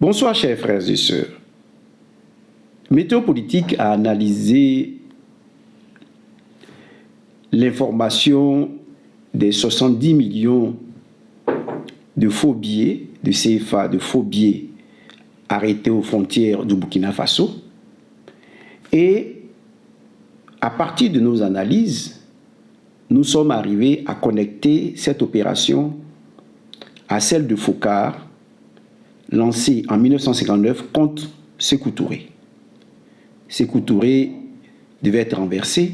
Bonsoir chers frères et sœurs. Météopolitique a analysé l'information des 70 millions de faux billets de CFA, de faux billets arrêtés aux frontières du Burkina Faso. Et à partir de nos analyses, nous sommes arrivés à connecter cette opération à celle de Focard, lancée en 1959 contre Sékou Touré. Sékou Touré devait être renversé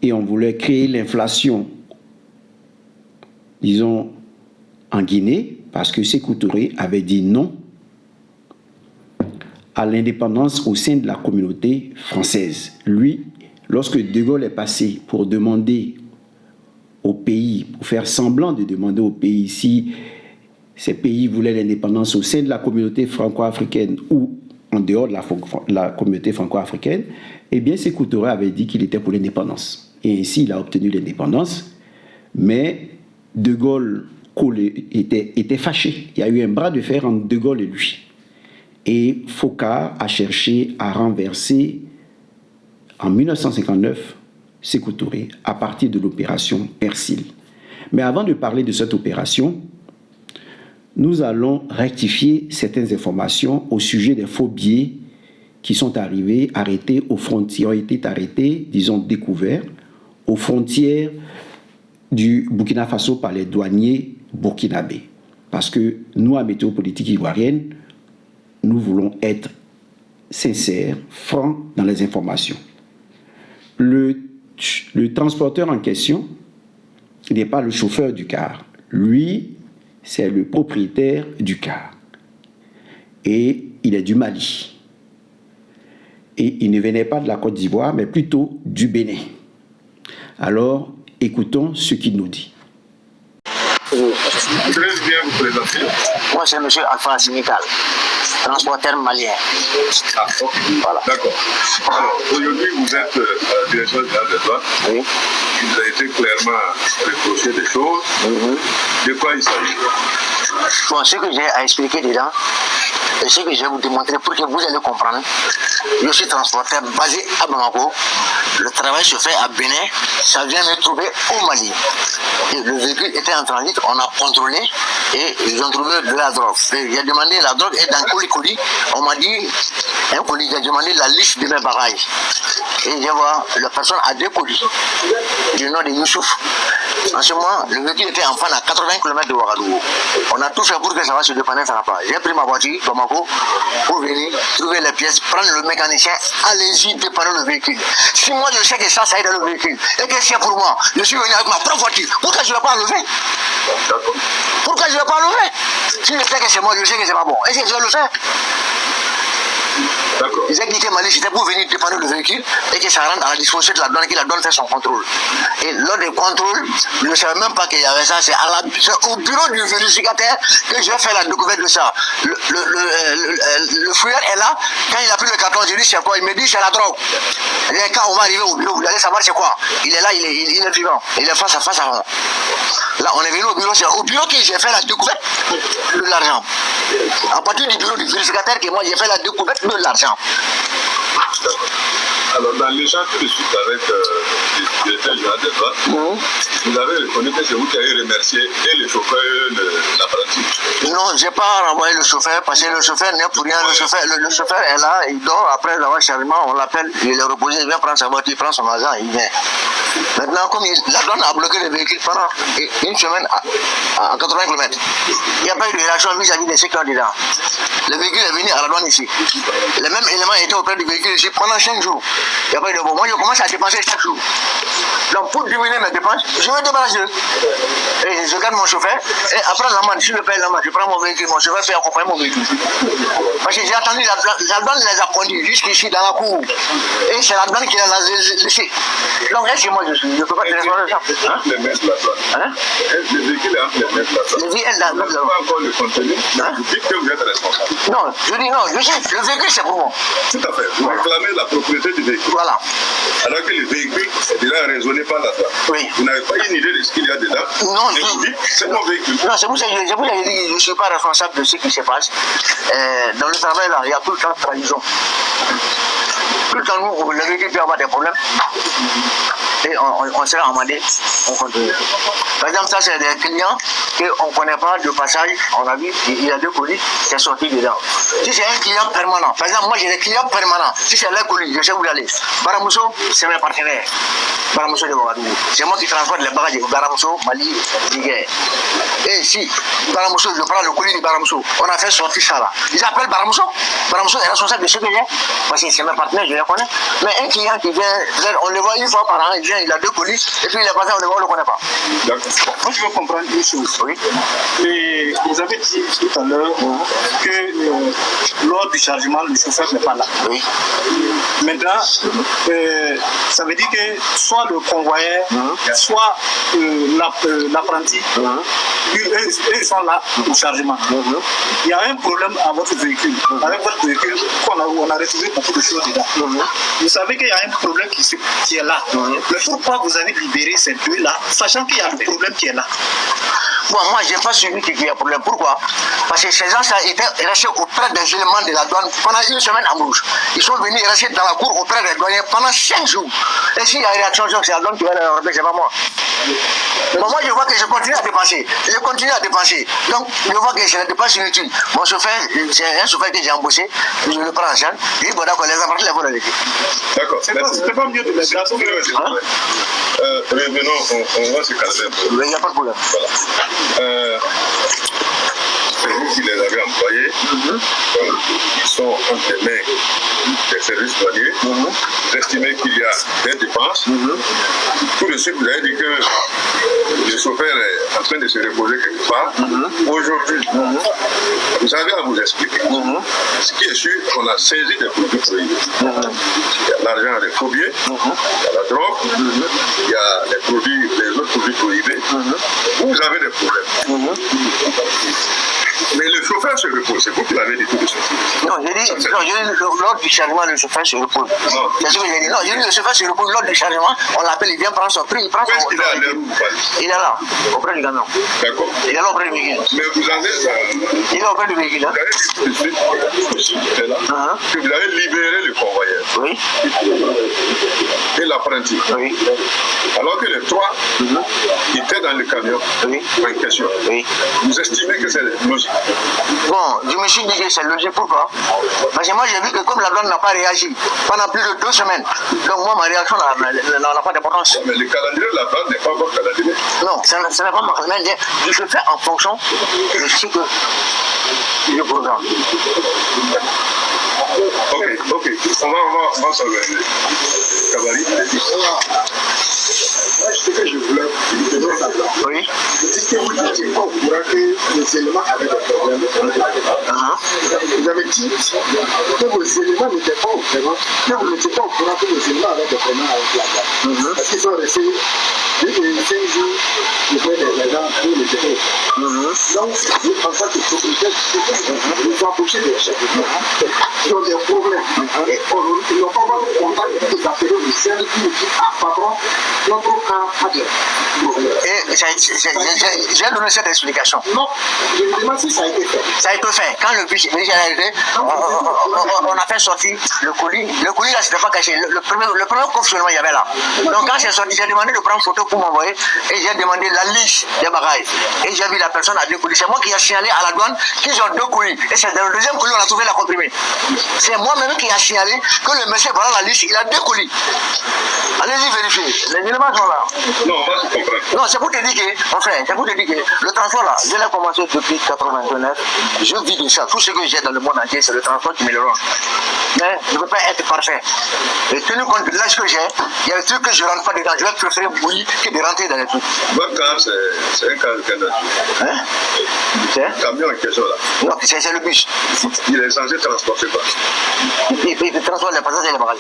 et on voulait créer l'inflation, disons, en Guinée, parce que Sékou Touré avait dit non à l'indépendance au sein de la communauté française. Lui, lorsque De Gaulle est passé pour demander au pays, pour faire semblant de demander au pays si ces pays voulaient l'indépendance au sein de la communauté franco-africaine ou en dehors de la communauté franco-africaine, eh bien Sékou Touré avait dit qu'il était pour l'indépendance. Et ainsi, il a obtenu l'indépendance, mais De Gaulle était fâché. Il y a eu un bras de fer entre De Gaulle et lui. Et Focard a cherché à renverser en 1959 Sékou Touré à partir de l'opération Persil. Mais avant de parler de cette opération, nous allons rectifier certaines informations au sujet des faux billets qui sont arrivés, arrêtés aux frontières, ont été arrêtés, disons découverts, aux frontières du Burkina Faso par les douaniers burkinabés. Parce que nous, à Météopolitique ivoirienne, nous voulons être sincères, francs dans les informations. Le transporteur en question n'est pas le chauffeur du car. Lui, c'est le propriétaire du car. Et il est du Mali. Et il ne venait pas de la Côte d'Ivoire, mais plutôt du Bénin. Alors, écoutons ce qu'il nous dit. Vous voudrez bien vous présenter? Moi, c'est M. Alpha Sinical, transporteur malien. Ah, ok. Voilà. D'accord. Alors, aujourd'hui, vous êtes directeur général des douanes. Oui. Il vous a été clairement reproché des choses. De quoi il s'agit? Bon, ce que j'ai à expliquer dedans, et ce que je vais vous démontrer pour que vous allez comprendre, je suis transporteur basé à Bamako. Le travail se fait à Bénin, ça vient me trouver au Mali. Et le véhicule était en transit, on a contrôlé et ils ont trouvé de la drogue. J'ai demandé la drogue est dans colis. On m'a dit, un colis, j'ai demandé la liste de mes bagages. Et je vois, la personne a 2 colis, du nom de Youssouf. En ce moment, le véhicule était en panne à 80 km de Ouagadougou. On a tout fait pour que ça va se dépanner, ça n'a pas. J'ai pris ma voiture, Bamako, pour venir trouver les pièces, prendre le mécanicien, allez-y, dépanner le véhicule. Si moi je sais que ça est dans le véhicule, et que c'est pour moi, je suis venu avec ma propre voiture, pourquoi je ne vais pas enlever? Pourquoi je ne vais pas enlever? Si je sais que c'est moi, je sais que c'est pas bon. Est-ce que je vais le faire? J'ai quitté Mali, c'était pour venir dépanner le véhicule et que ça rentre à la disposition de la douane, que la douane fait son contrôle. Et lors du contrôle, je ne savais même pas qu'il y avait ça, c'est au bureau du vérificateur que je vais faire la découverte de ça. Le fouilleur est là, quand il a pris le carton, je lui dis c'est quoi? Il me dit c'est la drogue. Et quand on va arriver au bureau, vous allez savoir c'est quoi. Il est là, il est vivant, il est face à face à moi. Là, on est venu au bureau, c'est au bureau que j'ai fait la découverte de l'argent. À partir du bureau du vérificateur que moi j'ai fait la découverte de l'argent. Alors, dans l'échange tout de suite avec le directeur général des douanes, vous avez reconnu que c'est vous qui avez remercié et le chauffeur et l'apprenti. Non, je n'ai pas renvoyé le chauffeur parce que le chauffeur n'est pour rien. Le chauffeur est là, il dort. Après avoir chargement, on l'appelle, il est reposé, il vient prendre sa voiture, il prend son argent, il vient. Maintenant, comme la douane a bloqué le véhicule pendant une semaine à 80 km, il n'y a pas eu de réaction vis-à-vis de ceux qui sont dedans. Le véhicule est venu à la douane ici. Les mêmes éléments étaient auprès du véhicule ici pendant 5 jours. Il n'y a pas eu de bon. Moi, je commence à dépenser chaque jour. Donc, pour diminuer mes dépenses, je me débarrasse d'eux. Et je garde mon chauffeur. Et après l'amende, si je paye l'amende, je prends mon véhicule, mon chauffeur fait accompagner mon véhicule. Parce que j'ai attendu, la douane les a conduits jusqu'ici dans la cour. Et c'est la douane qui les a laissés. Donc, est-ce que moi, je ne peux pas te répondre ça? Les mains de la douane. Le véhicule est entre les mains de la douane. Le véhicule est dans la douane. Vous n'avez pas encore le contenu, mais vous dites que vous êtes responsable. Non, je dis non, je sais, le véhicule c'est pour moi. Tout à fait. Vous réclamez la propriété du véhicule. Voilà. alors que le véhicule est déjà raisonné par la droite. Oui. Vous n'avez pas une idée de ce qu'il y a dedans. Non, et vous dites, c'est mon véhicule. Non, c'est pour ça que je vous ai dit que je ne suis pas responsable de ce qui se passe. Dans le travail, là, il y a tout le temps de trahison. Tout le temps, nous, le véhicule peut avoir des problèmes. Et on sera amendé, on continue. Par exemple, ça, c'est des clients qu'on ne connaît pas de passage. On a vu, il y a 2 colis, c'est sorti dedans. Si c'est un client permanent, par exemple, moi j'ai des clients permanents. Si c'est les colis, je sais où y aller. Baramousso, c'est mes partenaires. Baramousso de Ouagadougou. C'est moi qui transporte les bagages de Baramousso, Mali, Niger. Et si Baramousso, je prends le colis de Baramousso, on a fait sortir ça là. Ils appellent Baramousso. Baramousso est responsable de ce que j'ai. Parce que c'est mes partenaires, je les connais. Mais un client qui vient, on le voit une fois par an, il vient, il a 2 colis, et puis il est passé, on le voit, on ne le connaît pas. D'accord. Moi, je veux comprendre une chose. Oui. Et vous avez dit tout à l'heure que lors du chargement, le chauffeur n'est pas là. Oui. Maintenant, ça veut dire que soit le convoyeur, soit l'apprenti, eux, ils sont là au chargement. Il y a un problème à votre véhicule. Avec votre véhicule, on a retrouvé beaucoup de choses dedans. Vous savez qu'il y a un problème qui est là. Mais pourquoi vous avez libéré ces deux-là, sachant qu'il y a un problème qui est là? Bon, moi, je n'ai pas suivi qu'il y a un problème. Pourquoi? Parce que ces gens-là étaient restés auprès des éléments de la douane pendant une semaine en rouge. Ils sont venus rester dans la cour auprès des douaniers pendant 5 jours. Et s'il y a une réaction, c'est la douane qui va les remettre, c'est pas moi. Bon, moi, je vois que je continue à dépenser. Je continue à dépenser. Donc, je vois que c'est une dépense inutile. Mon chauffeur, c'est un chauffeur que j'ai embauché. Je le prends en charge. Je dis, bon, d'accord, les apprentis, les vont les laisser. D'accord. C'est pas mieux de les garder. Revenons, on va se calmer un peu. Il n'y a pas de problème. Voilà. C'est vous qui les avez employés. Ils sont entre les mains des services douaniers. Vous estimez qu'il y a des dépenses. Tout de suite, vous avez dit que le chauffeur est en train de se reposer quelque part. Aujourd'hui, vous avez à vous expliquer. Ce qui est sûr, on a saisi des produits prohibés. Il y a l'argent des faux billets, il y a la drogue, il y a les autres produits prohibés. Vous avez des problèmes. Mais le chauffeur se repose, c'est vous qui l'avez dit tout de suite. Non, j'ai dit, lors du chargement, le chauffeur se repose. C'est ce que j'ai dit. Non, j'ai dit, le chauffeur se repose lors du chargement, on l'appelle, il vient prendre son prix, il prend son... Où est-ce qu'il est à l'heure où vous parlez? Il est là, auprès du camion. D'accord. Il est là auprès du véhicule. Mais vous avez... Il est auprès du véhicule. Vous avez dit tout de suite, que vous avez libéré le convoyeur. Oui. Et l'apprenti. Oui. Alors que les 3 étaient dans le camion en question. Oui. Vous estimez que c'est logique? Bon, je me suis dit que c'est logique. Pourquoi? Parce que moi, j'ai vu que comme la douane n'a pas réagi pendant plus de 2 semaines, donc moi, ma réaction n'a pas d'importance. Mais le calendrier de la douane n'est pas votre calendrier. Non, ce n'est pas ma calendrier. Je fais en fonction de ce que je programme. Ok. On va s'organiser. Kabali, ce que je voulais vous donner ça. Oui. C'est que vous n'étiez pas au courant que les éléments avaient des problèmes. Vous avez dit que vos éléments n'étaient pas au courant, que vous n'étiez pas au courant que les éléments avaient des problèmes avec la douane. Parce qu'ils sont restés 5 jours auprès des gens pour les aider. Donc, en tant que propriétaire, vous embauchez des chefs qui ont des problèmes. Et ils n'ont pas votre contact, vous appelez le service qui dit patron, notre cas a des problèmes. Et j'ai donné cette explication. Non, je me demande si ça a été fait. Ça a été fait. Quand le bus est arrivé, on a fait sortir le colis. Le colis là, c'était pas caché. Le premier confinement, il y avait là. Donc quand c'est sorti, j'ai demandé de prendre photo pour m'envoyer et j'ai demandé la liste des bagages. Et j'ai vu la personne à 2 colis. C'est moi qui ai signalé à la douane qu'ils ont 2 colis. Et c'est dans le deuxième colis on a trouvé la comprimée. C'est moi-même qui ai signalé que le monsieur, voilà la liste, il a 2 colis. Allez-y vérifier. Les éléments sont là. non, on va se comprendre. Non, c'est pour te dire que, enfin, c'est pour te dire que le transport là, je l'ai commencé depuis 1989. Je vis de ça. Tout ce que j'ai dans le monde entier, c'est le transport qui me le rend. Mais je ne peux pas être parfait. Et tenu compte de l'âge que j'ai, il y a des trucs que je ne rentre pas dedans. Je vais préférer bouillir que de rentrer dans les trucs. Votre car, c'est un car de quelle nature? Hein? C'est Le camion en question là. Non, c'est le bus. Il est censé transporter quoi? Il transporte les passagers et les bagages.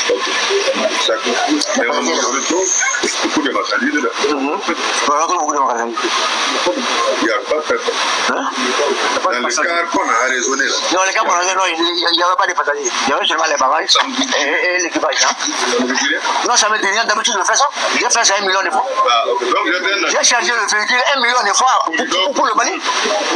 Ok. D'accord. Mais on retrouve beaucoup de marchandises là. On retrouve beaucoup de bagages. Il n'y a pas de personne. Hein? Dans le car qu'on a raisonné là. Non, les gars, non, il n'y avait pas de passagers. Il y avait seulement les bagages et l'équipage. Non, ça me dit rien. D'habitude, je fais ça. J'ai fait ça 1 million de fois. J'ai chargé le véhicule 1 million de fois pour le Mali.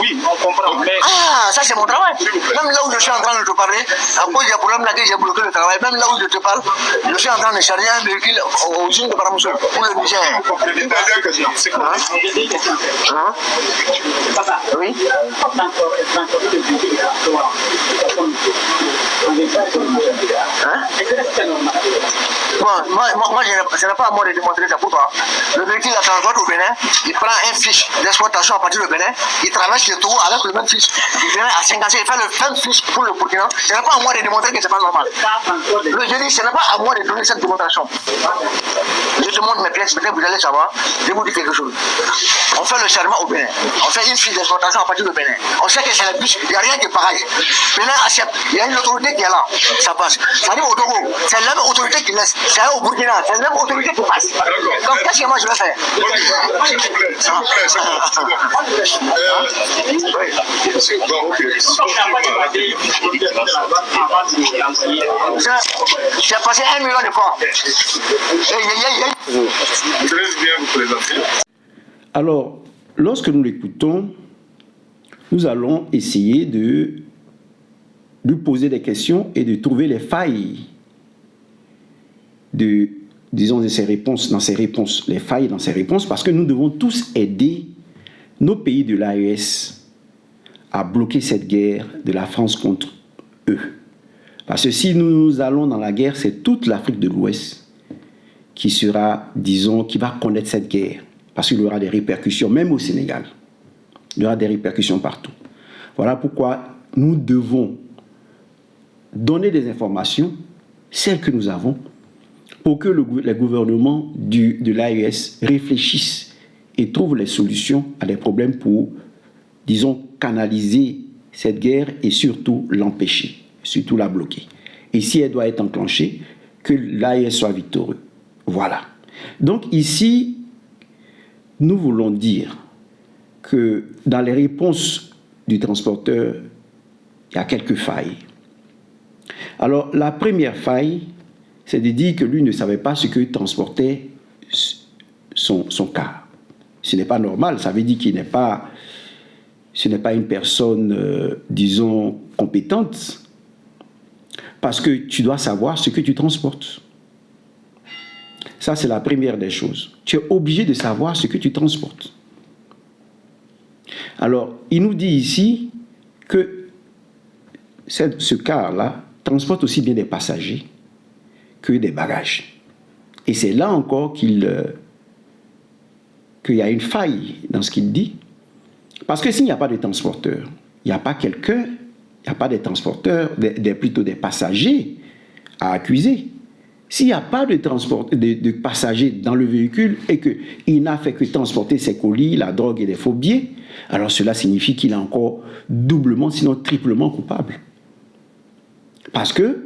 Oui, on comprend. Mais... Ah, ça c'est mon travail. Même là où je suis en train de te parler, à cause des problèmes là que j'ai bloqué le travail, même là où je te parle, je suis en train de charger un véhicule aux usines de Paramoussou pour le Niger. Oui. Bon, moi ce n'est pas à moi de démontrer ça pour toi. Le véhicule la transporte au Bénin, il prend un fiche d'exploitation à partir du Bénin, il traverse le tour avec le même fiche. Il vient à 50 ans, il fait le même fiche pour le Burkina. Ce n'est pas à moi de démontrer que ce n'est pas normal. Je dis, ce n'est pas à moi de donner cette démonstration. Je te montre mes pièces, peut-être vous allez savoir, je vous dis quelque chose. On fait le serment au Bénin, on fait une fiche d'exploitation à partir du Bénin. On sait que c'est la bus, il n'y a rien de pareil. Bénin accepte, il y a une autorité qui est là, ça passe. Ça arrive au Togo, c'est la même autorité qui laisse. C'est au Burkina, c'est la même autorité qui passe. Donc qu'est-ce que moi je vais faire? J'ai passé 1 million de fois. Alors, lorsque nous l'écoutons, nous allons essayer de lui poser des questions et de trouver les failles de ses réponses, les failles dans ses réponses, parce que nous devons tous aider nos pays de l'AES à bloquer cette guerre de la France contre eux. Parce que si nous allons dans la guerre, c'est toute l'Afrique de l'Ouest qui sera, disons, qui va connaître cette guerre. Parce qu'il y aura des répercussions, même au Sénégal. Il y aura des répercussions partout. Voilà pourquoi nous devons donner des informations, celles que nous avons, pour que les gouvernements de l'AES réfléchissent et trouvent les solutions à des problèmes pour, disons, canaliser cette guerre et surtout l'empêcher, surtout la bloquer. Et si elle doit être enclenchée, que l'AES soit victorieux. Voilà. Donc ici, nous voulons dire que dans les réponses du transporteur, il y a quelques failles. Alors, la première faille, c'est de dire que lui ne savait pas ce que transportait son car. Ce n'est pas normal, ça veut dire ce n'est pas une personne, disons, compétente, parce que tu dois savoir ce que tu transportes. Ça, c'est la première des choses. Tu es obligé de savoir ce que tu transportes. Alors, il nous dit ici que ce car-là transporte aussi bien des passagers que des bagages. Et c'est là encore qu'il y a une faille dans ce qu'il dit. Parce que s'il n'y a pas de transporteur, il n'y a pas quelqu'un, il n'y a pas des transporteurs, plutôt des passagers à accuser. S'il n'y a pas de passagers dans le véhicule et qu'il n'a fait que transporter ses colis, la drogue et les faux billets, alors cela signifie qu'il est encore doublement, sinon triplement coupable. Parce que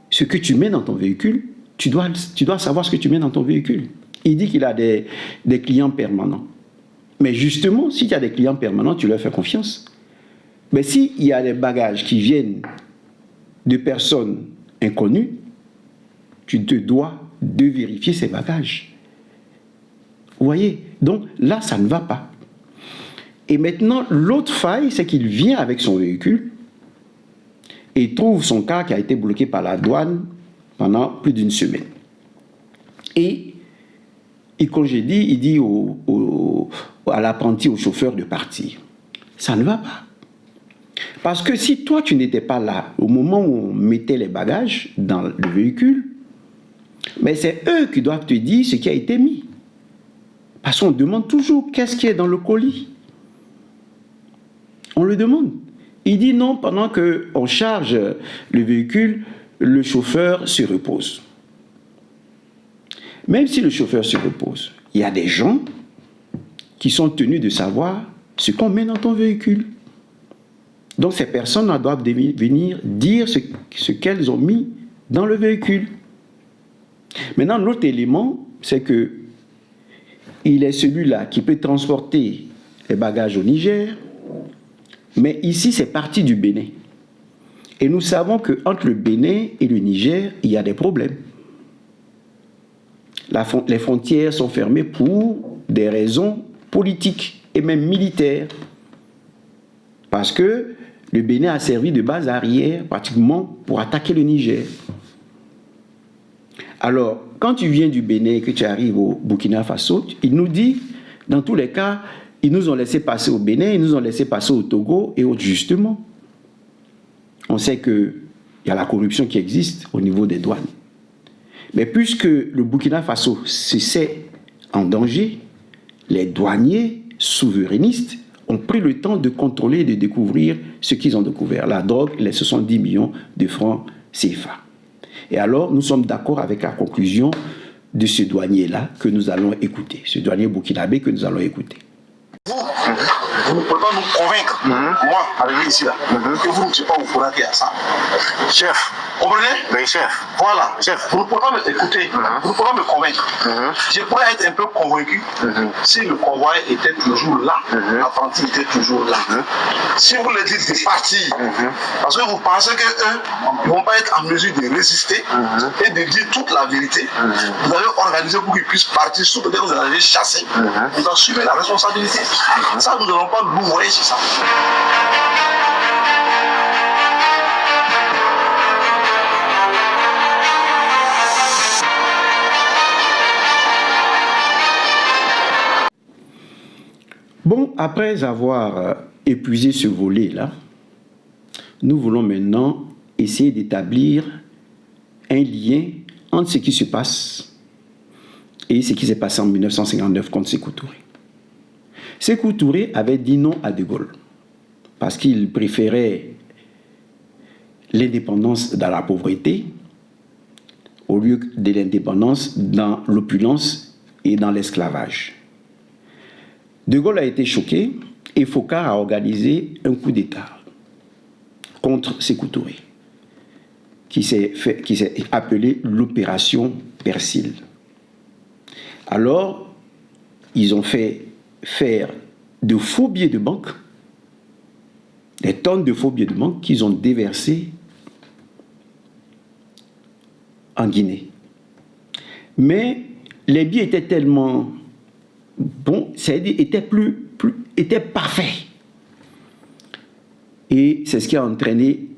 ce que tu mets dans ton véhicule, tu dois savoir ce que tu mets dans ton véhicule. Il dit qu'il a des clients permanents. Mais justement, si tu as des clients permanents, tu leur fais confiance. Mais s'il y a des bagages qui viennent de personnes inconnues, tu te dois de vérifier ces bagages. Vous voyez? Donc là, ça ne va pas. Et maintenant, l'autre faille, c'est qu'il vient avec son véhicule et trouve son car qui a été bloqué par la douane pendant plus d'une semaine. Et comme j'ai dit, il dit à l'apprenti, au chauffeur de partir. Ça ne va pas. Parce que si toi, tu n'étais pas là au moment où on mettait les bagages dans le véhicule, mais c'est eux qui doivent te dire ce qui a été mis. Parce qu'on demande toujours qu'est-ce qui est dans le colis. On le demande. Il dit non, pendant qu'on charge le véhicule, le chauffeur se repose. Même si le chauffeur se repose, il y a des gens qui sont tenus de savoir ce qu'on met dans ton véhicule. Donc ces personnes doivent venir dire ce qu'elles ont mis dans le véhicule. Maintenant, l'autre élément, c'est que il est celui-là qui peut transporter les bagages au Niger, Mais ici, c'est parti du Bénin. Et nous savons qu'entre le Bénin et le Niger, il y a des problèmes. Les frontières sont fermées pour des raisons politiques et même militaires. Parce que le Bénin a servi de base arrière pratiquement pour attaquer le Niger. Alors, quand tu viens du Bénin et que tu arrives au Burkina Faso, il nous dit, dans tous les cas, ils nous ont laissé passer au Bénin, ils nous ont laissé passer au Togo et autres justement. On sait qu'il y a la corruption qui existe au niveau des douanes. Mais puisque le Burkina Faso se sait en danger, les douaniers souverainistes ont pris le temps de contrôler et de découvrir ce qu'ils ont découvert. La drogue, les 70 millions de francs CFA. Et alors, nous sommes d'accord avec la conclusion de ce douanier-là que nous allons écouter, ce douanier burkinabé que nous allons écouter. Vous ne pouvez pas nous convaincre, moi, arrivé ici, là, que vous ne n'êtes pas au courant qu'il y a ça. Chef, comprenez? Oui, chef. Voilà, chef. Vous ne pouvez pas m'écouter, vous ne pouvez pas me convaincre. Je pourrais être un peu convaincu si le convoi était toujours là, l'apprenti était toujours là. Si vous le dites de partir, parce que vous pensez qu'eux ne vont pas être en mesure de résister et de dire toute la vérité, vous avez organisé pour qu'ils puissent partir, sous peut-être que vous avez chassé, vous assumez la responsabilité. Ça, nous n'allons pas louer sur ça. Bon, après avoir épuisé ce volet-là, nous voulons maintenant essayer d'établir un lien entre ce qui se passe et ce qui s'est passé en 1959 contre Sékou Touré. Sékou Touré avait dit non à De Gaulle parce qu'il préférait l'indépendance dans la pauvreté au lieu de l'indépendance dans l'opulence et dans l'esclavage. De Gaulle a été choqué et Foccart a organisé un coup d'État contre Sékou Touré qui s'est appelé l'opération Persil. Alors, ils ont fait faire de faux billets de banque, des tonnes de faux billets de banque qu'ils ont déversés en Guinée. Mais les billets étaient tellement bons, c'est-à-dire étaient parfaits. Et c'est ce qui a entraîné,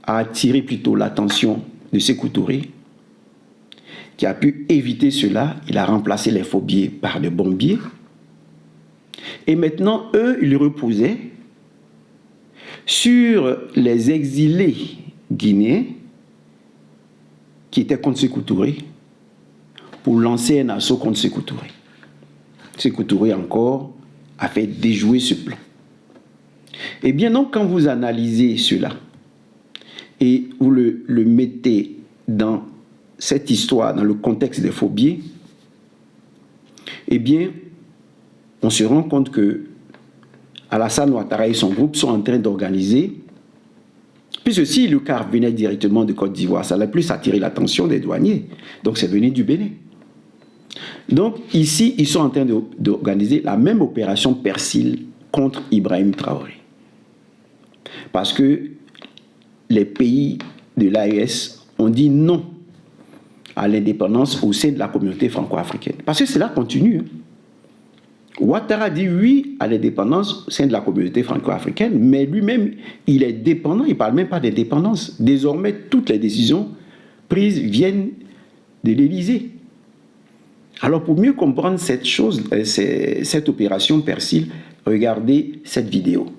a attiré plutôt l'attention de Sékou Touré, qui a pu éviter cela. Il a remplacé les faux billets par de bons billets. Et maintenant, eux, ils reposaient sur les exilés guinéens qui étaient contre Sékou Touré pour lancer un assaut contre Sékou Touré. Sékou Touré encore a fait déjouer ce plan. Eh bien, donc, quand vous analysez cela et vous le mettez dans cette histoire, dans le contexte des faux billets, eh bien, on se rend compte que Alassane Ouattara et son groupe sont en train d'organiser, puisque si le car venait directement de Côte d'Ivoire, ça allait plus attirer l'attention des douaniers. Donc, c'est venu du Bénin. Donc, ici, ils sont en train d'organiser la même opération Persil contre Ibrahim Traoré. Parce que les pays de l'AES ont dit non à l'indépendance au sein de la communauté franco-africaine. Parce que cela continue. Ouattara dit oui à l'indépendance au sein de la communauté franco-africaine, mais lui-même, il est dépendant, il ne parle même pas d'indépendance. Désormais, toutes les décisions prises viennent de l'Élysée. Alors, pour mieux comprendre cette chose, cette opération Persil, regardez cette vidéo.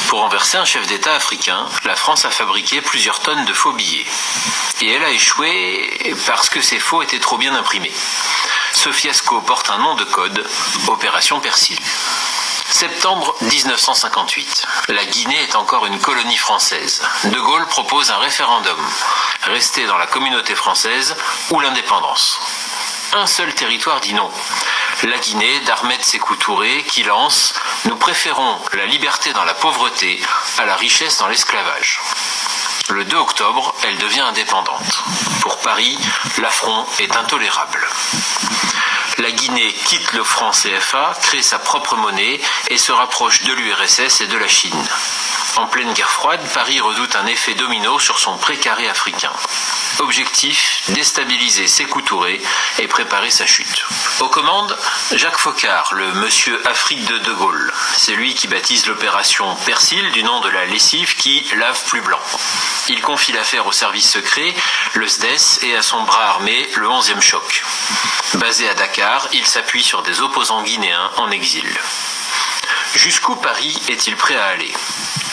Pour renverser un chef d'État africain, la France a fabriqué plusieurs tonnes de faux billets. Et elle a échoué parce que ces faux étaient trop bien imprimés. Ce fiasco porte un nom de code, Opération Persil. Septembre 1958. La Guinée est encore une colonie française. De Gaulle propose un référendum. Rester dans la communauté française ou l'indépendance. Un seul territoire dit non. La Guinée d'Ahmed Sékou Touré qui lance « Nous préférons la liberté dans la pauvreté à la richesse dans l'esclavage ». Le 2 octobre, elle devient indépendante. Pour Paris, l'affront est intolérable. La Guinée quitte le franc CFA, crée sa propre monnaie et se rapproche de l'URSS et de la Chine. En pleine guerre froide, Paris redoute un effet domino sur son précaré africain. Objectif, déstabiliser Sékou Touré et préparer sa chute. Aux commandes, Jacques Foccart, le monsieur Afrique de Gaulle. C'est lui qui baptise l'opération Persil du nom de la lessive qui lave plus blanc. Il confie l'affaire au service secret, le SDES, et à son bras armé, le 11e choc. Basé à Dakar, il s'appuie sur des opposants guinéens en exil. Jusqu'où Paris est-il prêt à aller ?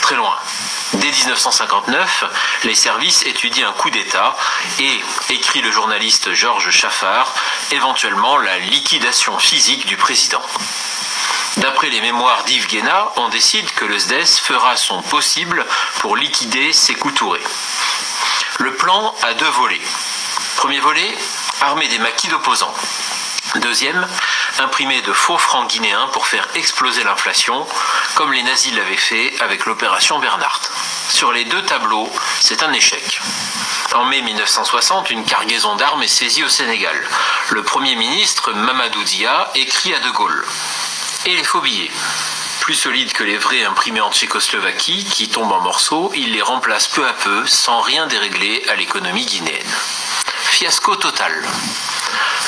Très loin. Dès 1959, les services étudient un coup d'État et, écrit le journaliste Georges Chaffard, éventuellement la liquidation physique du président. D'après les mémoires d'Yves Guéna, on décide que le SDES fera son possible pour liquider Sékou Touré. Le plan a 2 volets. Premier volet, armer des maquis d'opposants. Deuxième, imprimer de faux francs guinéens pour faire exploser l'inflation, comme les nazis l'avaient fait avec l'opération Bernhardt. Sur les 2 tableaux, c'est un échec. En mai 1960, une cargaison d'armes est saisie au Sénégal. Le Premier ministre, Mamadou Dia, écrit à De Gaulle. Et les faux billets. Plus solides que les vrais imprimés en Tchécoslovaquie, qui tombent en morceaux, il les remplace peu à peu, sans rien dérégler à l'économie guinéenne. Fiasco total.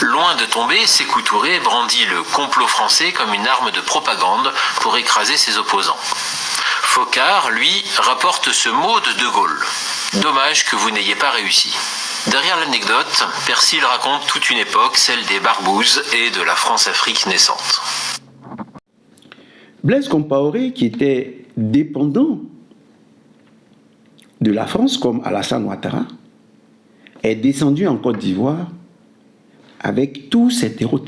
Loin de tomber, Sékou Touré brandit le complot français comme une arme de propagande pour écraser ses opposants. Foccart, lui, rapporte ce mot de Gaulle. Dommage que vous n'ayez pas réussi. Derrière l'anecdote, Persil raconte toute une époque, celle des Barbouzes et de la France-Afrique naissante. Blaise Compaoré, qui était dépendant de la France comme Alassane Ouattara, est descendu en Côte d'Ivoire avec tous ces terreaux.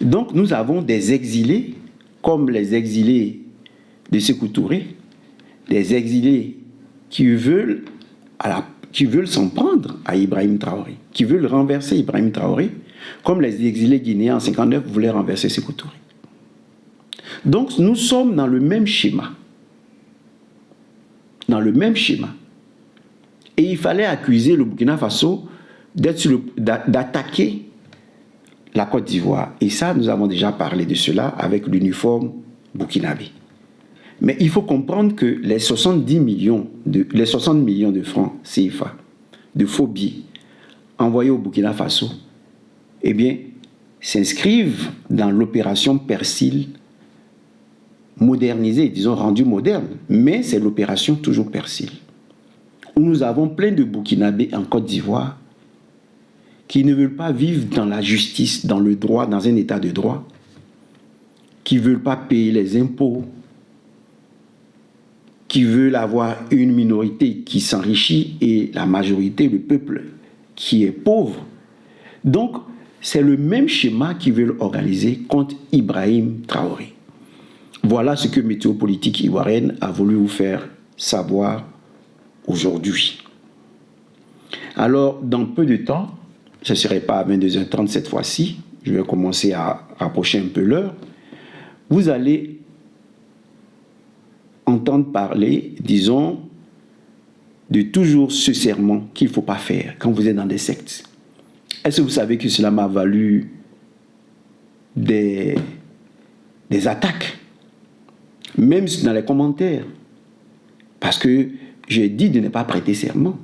Donc nous avons des exilés, comme les exilés de Sékou Touré, des exilés qui veulent s'en prendre à Ibrahim Traoré, qui veulent renverser Ibrahim Traoré, comme les exilés guinéens en 1959 voulaient renverser Sékou Touré. Donc nous sommes dans le même schéma. Dans le même schéma. Et il fallait accuser le Burkina Faso d'attaquer la Côte d'Ivoire. Et ça, nous avons déjà parlé de cela avec l'uniforme burkinabé. Mais il faut comprendre que les 60 millions de francs CFA de faux billets envoyés au Burkina Faso, eh bien, s'inscrivent dans l'opération Persil modernisée, disons rendue moderne. Mais c'est l'opération toujours Persil, où nous avons plein de Burkinabés en Côte d'Ivoire qui ne veulent pas vivre dans la justice, dans le droit, dans un état de droit, qui ne veulent pas payer les impôts, qui veulent avoir une minorité qui s'enrichit et la majorité, le peuple, qui est pauvre. Donc, c'est le même schéma qu'ils veulent organiser contre Ibrahim Traoré. Voilà ce que Météopolitique ivoirienne a voulu vous faire savoir aujourd'hui. Alors, dans peu de temps, ce ne serait pas à 22h30 cette fois-ci, je vais commencer à rapprocher un peu l'heure, vous allez entendre parler, disons, de toujours ce serment qu'il ne faut pas faire quand vous êtes dans des sectes. Est-ce que vous savez que cela m'a valu des attaques, même dans les commentaires, parce que j'ai dit de ne pas prêter serment.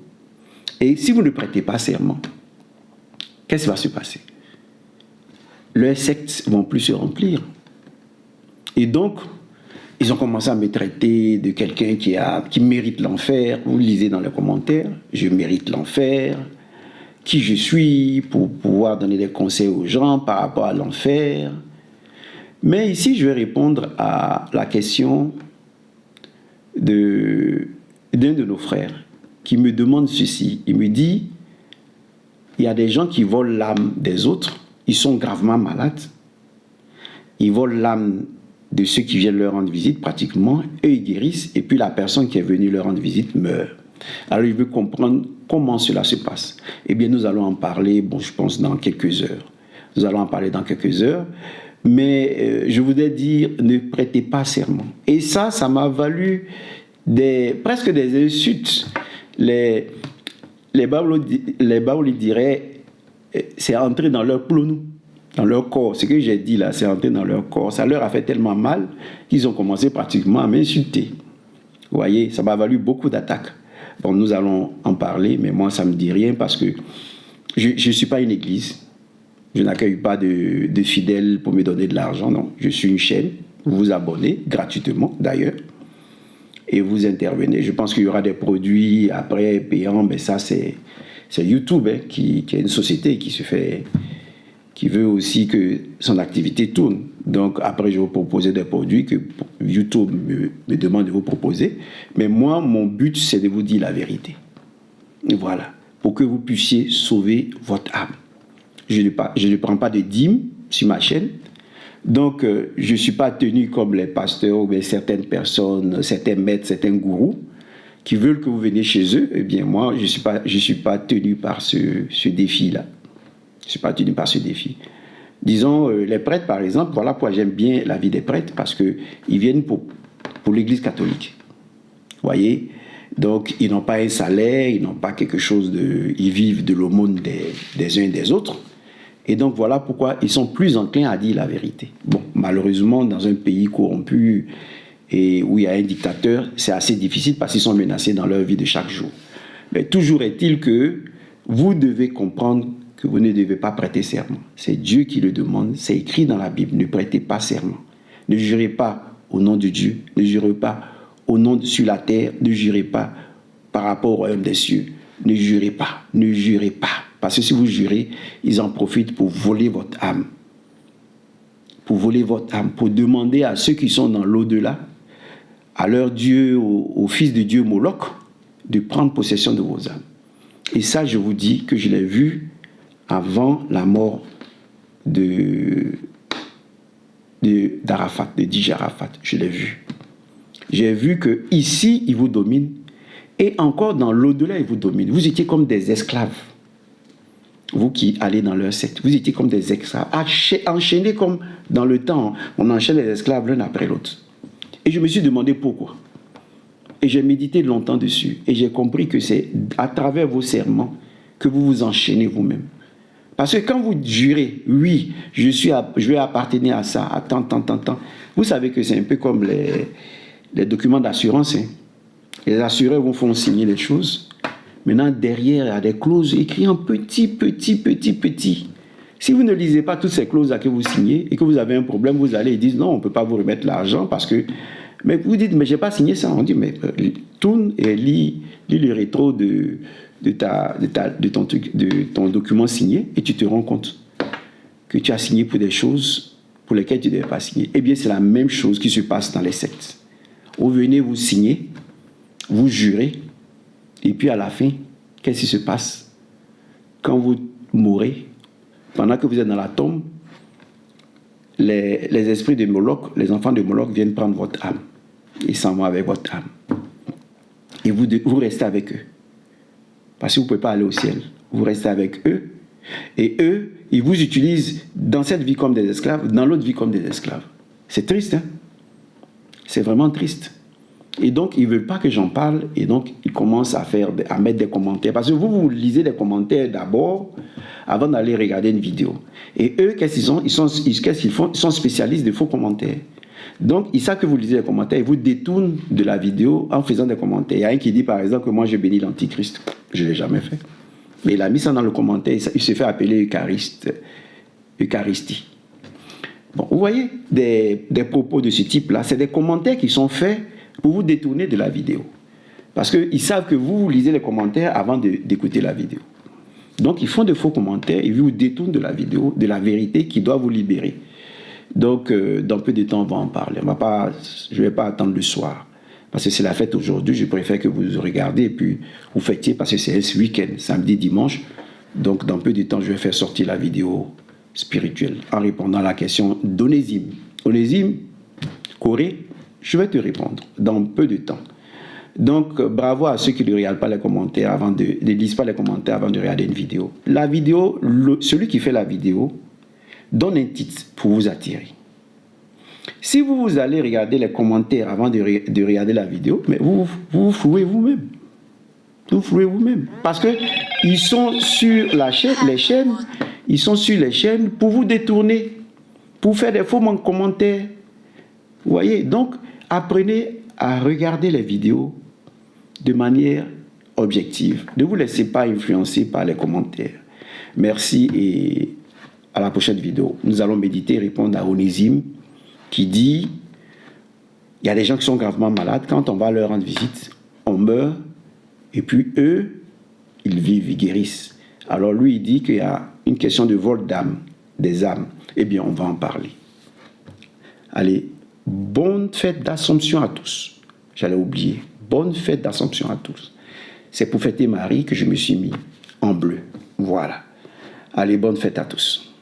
Et si vous ne prêtez pas serment, qu'est-ce qui va se passer? Leurs sectes ne vont plus se remplir. Et donc, ils ont commencé à me traiter de quelqu'un qui mérite l'enfer. Vous lisez dans les commentaires, je mérite l'enfer. Qui je suis pour pouvoir donner des conseils aux gens par rapport à l'enfer. Mais ici, je vais répondre à la question d'un de nos frères qui me demande ceci. Il me dit, il y a des gens qui volent l'âme des autres, ils sont gravement malades, ils volent l'âme de ceux qui viennent leur rendre visite pratiquement, eux ils guérissent, et puis la personne qui est venue leur rendre visite meurt. Alors il veut comprendre comment cela se passe. Eh bien nous allons en parler, je pense dans quelques heures. Nous allons en parler dans quelques heures, mais je voudrais dire, ne prêtez pas serment. Et ça m'a valu presque des insultes. Les Baoulés diraient, c'est entrer dans leur plonou. dans leur corps. Ce que j'ai dit là, c'est entré dans leur corps. Ça leur a fait tellement mal qu'ils ont commencé pratiquement à m'insulter. Vous voyez, ça m'a valu beaucoup d'attaques. Bon, nous allons en parler, mais moi, ça ne me dit rien parce que je ne suis pas une église. Je n'accueille pas de fidèles pour me donner de l'argent, non. Je suis une chaîne. Vous vous abonnez gratuitement, d'ailleurs, et vous intervenez. Je pense qu'il y aura des produits après payants, mais ça, c'est YouTube qui est une société qui veut aussi que son activité tourne. Donc, après, je vais vous proposer des produits que YouTube me demande de vous proposer. Mais moi, mon but, c'est de vous dire la vérité. Voilà. Pour que vous puissiez sauver votre âme. Je ne prends pas de dîmes sur ma chaîne. Donc, je ne suis pas tenu comme les pasteurs ou certaines personnes, certains maîtres, certains gourous qui veulent que vous veniez chez eux. Eh bien, moi, je ne suis pas tenu par ce défi-là. Je ne suis pas tenu par ce défi. Disons, les prêtres, par exemple, voilà pourquoi j'aime bien la vie des prêtres, parce qu'ils viennent pour l'Église catholique. Vous voyez? Donc, ils n'ont pas un salaire, ils n'ont pas quelque chose de... Ils vivent de l'aumône des uns et des autres. Et donc, voilà pourquoi ils sont plus enclins à dire la vérité. Bon, malheureusement, dans un pays corrompu et où il y a un dictateur, c'est assez difficile parce qu'ils sont menacés dans leur vie de chaque jour. Mais toujours est-il que vous devez comprendre que vous ne devez pas prêter serment. C'est Dieu qui le demande, c'est écrit dans la Bible, ne prêtez pas serment. Ne jurez pas au nom de Dieu, ne jurez pas au nom sur la terre, ne jurez pas par rapport au royaume des cieux. Ne jurez pas, ne jurez pas. Parce que si vous jurez, ils en profitent pour voler votre âme. Pour voler votre âme, pour demander à ceux qui sont dans l'au-delà, à leur Dieu, au fils de Dieu Moloch, de prendre possession de vos âmes. Et ça, je vous dis que je l'ai vu avant la mort d'Arafat, de DJ Arafat. Je l'ai vu. J'ai vu que ici, ils vous dominent, et encore dans l'au-delà, ils vous dominent. Vous étiez comme des esclaves. Vous qui allez dans leur secte, vous étiez comme des esclaves, enchaînés comme dans le temps. On enchaîne les esclaves l'un après l'autre. Et je me suis demandé pourquoi. Et j'ai médité longtemps dessus. Et j'ai compris que c'est à travers vos serments que vous vous enchaînez vous-même. Parce que quand vous jurez, oui, je vais appartenir à ça, à tant, vous savez que c'est un peu comme les documents d'assurance. Hein. Les assureurs vous font signer les choses. Maintenant, derrière, il y a des clauses écrites en petit. Si vous ne lisez pas toutes ces clauses-là que vous signez et que vous avez un problème, vous allez et disent non, on ne peut pas vous remettre l'argent parce que... Mais vous dites, mais je n'ai pas signé ça. On dit, mais tourne et lis le rétro de ton document signé et tu te rends compte que tu as signé pour des choses pour lesquelles tu ne devais pas signer. Eh bien, c'est la même chose qui se passe dans les sectes. Vous venez, vous signez, vous jurez, et puis à la fin, qu'est-ce qui se passe? Quand vous mourrez, pendant que vous êtes dans la tombe, les esprits de Moloch, les enfants de Moloch viennent prendre votre âme. Ils s'en vont avec votre âme. Et vous restez avec eux. Parce que vous ne pouvez pas aller au ciel. Vous restez avec eux. Et eux, ils vous utilisent dans cette vie comme des esclaves, dans l'autre vie comme des esclaves. C'est triste, hein? C'est vraiment triste. Et donc, ils ne veulent pas que j'en parle. Et donc, ils commencent à mettre des commentaires. Parce que vous lisez des commentaires d'abord avant d'aller regarder une vidéo. Et eux, qu'est-ce qu'ils font? Ils sont spécialistes de faux commentaires. Donc, ils savent que vous lisez les commentaires. Ils vous détournent de la vidéo en faisant des commentaires. Il y a un qui dit, par exemple, que moi, je bénis l'Antichrist. Je ne l'ai jamais fait. Mais il a mis ça dans le commentaire. Il se fait appeler Eucharistie. Bon, vous voyez, des propos de ce type-là, c'est des commentaires qui sont faits pour vous détourner de la vidéo. Parce qu'ils savent que vous lisez les commentaires avant d'écouter la vidéo. Donc, ils font de faux commentaires, ils vous détournent de la vidéo, de la vérité qui doit vous libérer. Donc, dans peu de temps, on va en parler. Je ne vais pas attendre le soir. Parce que c'est la fête aujourd'hui, je préfère que vous regardez et puis vous fêtiez parce que c'est ce week-end, samedi, dimanche. Donc, dans peu de temps, je vais faire sortir la vidéo spirituelle en répondant à la question d'Onésime. Onésime, Corée, je vais te répondre dans peu de temps. Donc, bravo à ceux qui ne regardent pas les commentaires ne lisent pas les commentaires avant de regarder une vidéo. La vidéo, celui qui fait la vidéo donne un titre pour vous attirer. Si vous allez regarder les commentaires avant de regarder la vidéo, mais vous flouez vous-même. Vous flouez vous-même. Parce qu'ils sont sur les chaînes, Ils sont sur les chaînes pour vous détourner, pour faire des faux commentaires. Vous voyez, donc apprenez à regarder les vidéos de manière objective. Ne vous laissez pas influencer par les commentaires. Merci et à la prochaine vidéo. Nous allons méditer et répondre à Onésime qui dit, il y a des gens qui sont gravement malades, quand on va leur rendre visite, on meurt, et puis eux, ils vivent, ils guérissent. Alors lui, il dit qu'il y a une question de vol d'âme, des âmes. Eh bien, on va en parler. Allez, bonne fête d'Assomption à tous. J'allais oublier. Bonne fête d'Assomption à tous. C'est pour fêter Marie que je me suis mis en bleu. Voilà. Allez, bonne fête à tous.